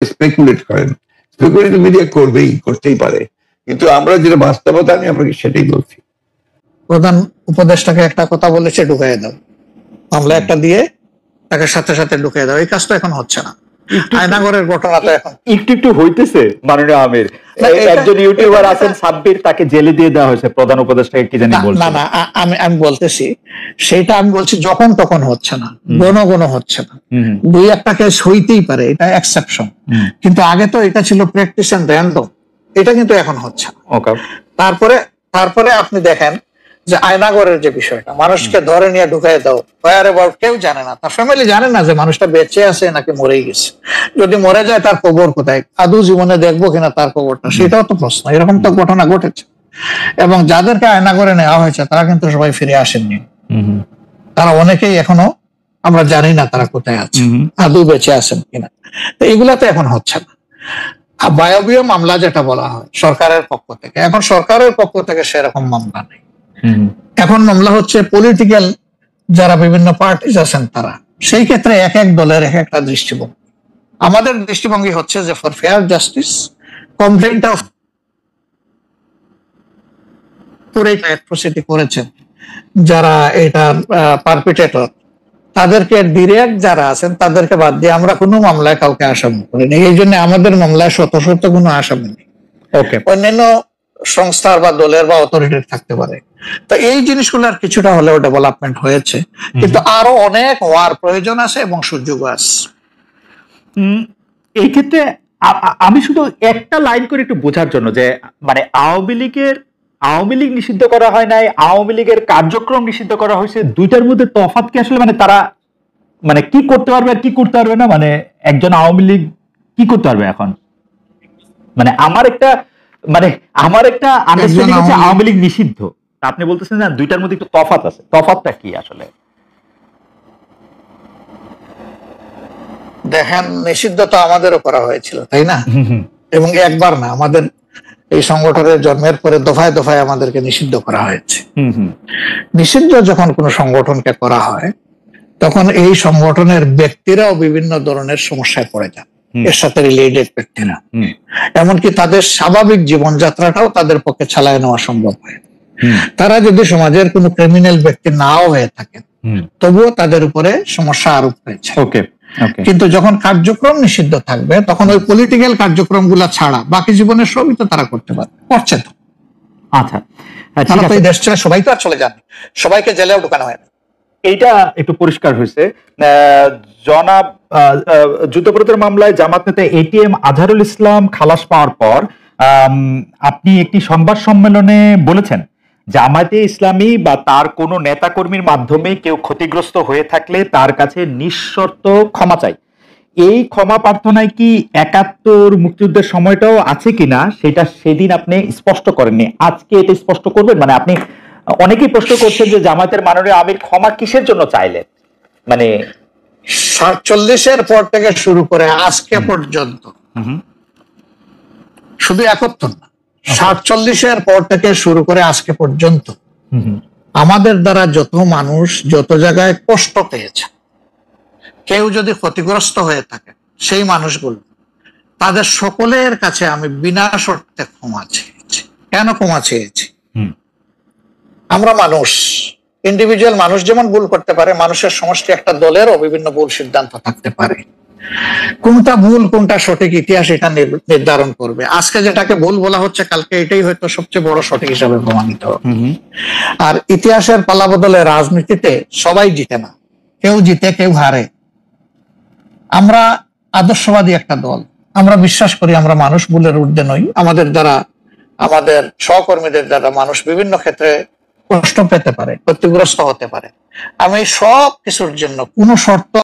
Speculate করেন, speculate media করতেই পারে, কিন্তু আমরা যেটা বাস্তবতা আমি আপনাকে সেটাই বলছি। প্রধান উপদেষ্টাকে একটা কথা বলেছে, ঢুকাই দাও, মামলা একটা দিয়ে তাকে সাথে সাথে ঢুকিয়ে দাও। এই কাজটা এখন হচ্ছে না। আয়নাগরের ঘটনা তো এখন একটু একটু হইতেছে। মাননীয় আমির, একজন ইউটিউবার আছেন সাব্বির, তাকে জেলে দিয়ে দেওয়া হয়েছে, প্রধান উপদেষ্টাকে কি জানি বলছে। না না, আমি বলতেছি সেটা, আমি বলছি যখন তখন হচ্ছে না, ঘন হচ্ছে না, দুই একটা কেস হইতেই পারে, এটা এক্সেপশন, কিন্তু আগে তো এটা ছিল প্র্যাকটিস এন্ড র্যান্ডম, এটা কিন্তু এখন হচ্ছে না। তারপরে আপনি দেখেন যে আয়নাগরের যে বিষয়টা, মানুষকে ধরে নিয়ে ঢুকাই দাও, কেউ জানে না, তার ফ্যামিলি জানে না যে মানুষটা বেঁচে আছে নাকি মরেই গেছে। যদি মরে যায় তার কবর কোথায়, আদৌ জীবনে দেখবো কিনা তার কবরটা, সেটাও তো প্রশ্ন। এরকম তো ঘটনা ঘটেছে, এবং যাদেরকে আয়নাগরে নেওয়া হয়েছে তারা কিন্তু সবাই ফিরে আসেননি। তারা অনেকেই এখনো আমরা জানি না তারা কোথায় আছে, আদৌ বেঁচে আছেন কিনা। তো এগুলা তো এখন হচ্ছে না। বায়বীয় মামলা যেটা বলা হয় সরকারের পক্ষ থেকে, এখন সরকারের পক্ষ থেকে সেরকম মামলা নেই। এখন মামলা হচ্ছে পলিটিক্যাল যারা বিভিন্ন পার্টিজ আছেন তারা, সেই ক্ষেত্রে এক এক দলের এক একটা দৃষ্টিভঙ্গি। আমাদের দৃষ্টিভঙ্গি হচ্ছে যে for fair justice, complaint of atrocity করেছেন যারা এটা পারপিটেটর, তাদেরকে ডিরেক্ট যারা আছেন তাদেরকে বাদ দিয়ে আমরা কোনো মামলায় কাউকে আসামি করিনি। এই জন্য আমাদের মামলায় শত কোনো আসামি নেই। অন্যান্য সংস্থার বা দলের বা অথরিটির থাকতে পারে। তো এই জিনিসগুলোর কিছুটা হলেও ডেভেলপমেন্ট হয়েছে, কিন্তু আরো অনেক হওয়ার প্রয়োজন আছে এবং সুযোগ আছে। এই ক্ষেত্রে আমি শুধু একটা লাইন করে একটু বোঝার জন্য, যে মানে আওয়ামী লীগ নিষিদ্ধ করা হয় নাই, আওয়ামী লীগের কার্যক্রম নিষিদ্ধ করা হয়েছে, দুইটার মধ্যে তফাৎ কি আসলে? মানে তারা মানে কি করতে পারবে আর কি করতে পারবে না, মানে একজন আওয়ামী লীগ কি করতে পারবে এখন? মানে আমার একটা আন্ডারস্ট্যান্ডিং আছে আওয়ামী লীগ নিষিদ্ধ, আপনি বলতেছেন না দুইটার মধ্যে একটু তফাৎ আছে, তফাৎটা কি আসলে? দেখেন, নিষিদ্ধ তো আমাদেরও করা হয়েছিল, তাই না? এবং একবার না, আমাদের এই সংগঠনের জন্মের পরে দফায় দফায় আমাদেরকে নিষিদ্ধ করা হয়েছে। নিষিদ্ধ যখন কোনো সংগঠনকে করা হয়, তখন এই সংগঠনের ব্যক্তিরাও বিভিন্ন ধরনের সমস্যায় পড়ে যান, এর সাথে রিলেটেড ব্যক্তিরা, এমনকি তাদের স্বাভাবিক জীবনযাত্রাটাও তাদের পক্ষে চালায় নেওয়া সম্ভব হয়। তারা যদি সমাজের কোনো ক্রিমিনাল ব্যক্তি নাও হয়ে থাকেন, তবুও তাদের উপরে সমস্যা আরোপ হয়েছে। কিন্তু যখন কার্যক্রম নিষিদ্ধ থাকবে, তখন ওই পলিটিক্যাল কার্যক্রম গুলা ছাড়া বাকি জীবনের সবই তো তারা করতে পারবে, করছে তো। আচ্ছা, এই দেশ ছেড়ে সবাই তো আর চলে যান, সবাইকে জেলেও ঢুকানো হয় না। এইটা একটু পরিষ্কার হয়েছে। জনাব যুদ্ধাপরাধের মামলায় জামাত নেতা এটিএম আজহারুল ইসলাম খালাস পাওয়ার পর আপনি একটি সংবাদ সম্মেলনে বলেছেন, জামায়াতে ইসলামী বা তার কোনো নেতাকর্মীর মাধ্যমে কেউ ক্ষতিগ্রস্ত হয়ে থাকলে তার কাছে নিঃশর্ত ক্ষমা চাই। এই ক্ষমা প্রার্থনায় কি ৭১ মুক্তিযুদ্ধের সময়টাও আছে কিনা সেটা সেদিন আপনি স্পষ্ট করেননি, আজকে এটা স্পষ্ট করবেন? মানে আপনি, অনেকেই প্রশ্ন করছেন যে জামায়াতের মাননীয় আমির ক্ষমা কিসের জন্য চাইলেন? মানে ৪৭-এর পর থেকে শুরু করে আজকে পর্যন্ত, শুধু ৭১ না, ৪৭-এর পর থেকে শুরু করে আজকে পর্যন্ত আমাদের দ্বারা যত মানুষ যত জায়গায় কষ্ট পেয়েছে, কেউ যদি ক্ষতিগ্রস্ত হয়ে থাকে, সেই মানুষগুলো, তাদের সকলের কাছে আমি বিনা শর্তে ক্ষমা চেয়েছি। কেন ক্ষমা চেয়েছি? আমরা মানুষ, ইন্ডিভিজুয়াল মানুষ যেমন ভুল করতে পারে, মানুষের সমষ্টি একটা দলেরও বিভিন্ন ভুল সিদ্ধান্ত থাকতে পারে। কোনটা ভুল কোনটা সঠিক ইতিহাস এটা নির্ধারণ করবে। আজকে যেটাকে ভুল বলা হচ্ছে, কালকে এটাই হয়তো সবচেয়ে বড় সঠিক হিসাবে প্রমাণিত হবে। আর ইতিহাসের পালা বদলে রাজনীতিতে সবাই জিতে না, কেউ জিতে কেউ হারে। আমরা আদর্শবাদী একটা দল, আমরা বিশ্বাস করি আমরা মানুষ ভুলের ঊর্ধ্বে নই। আমাদের দ্বারা, আমাদের সহকর্মীদের দ্বারা মানুষ বিভিন্ন ক্ষেত্রে কষ্ট পেতে পারে, ক্ষতিগ্রস্ত হতে পারে। আমি সব কিছুর জন্য কোনো শর্ত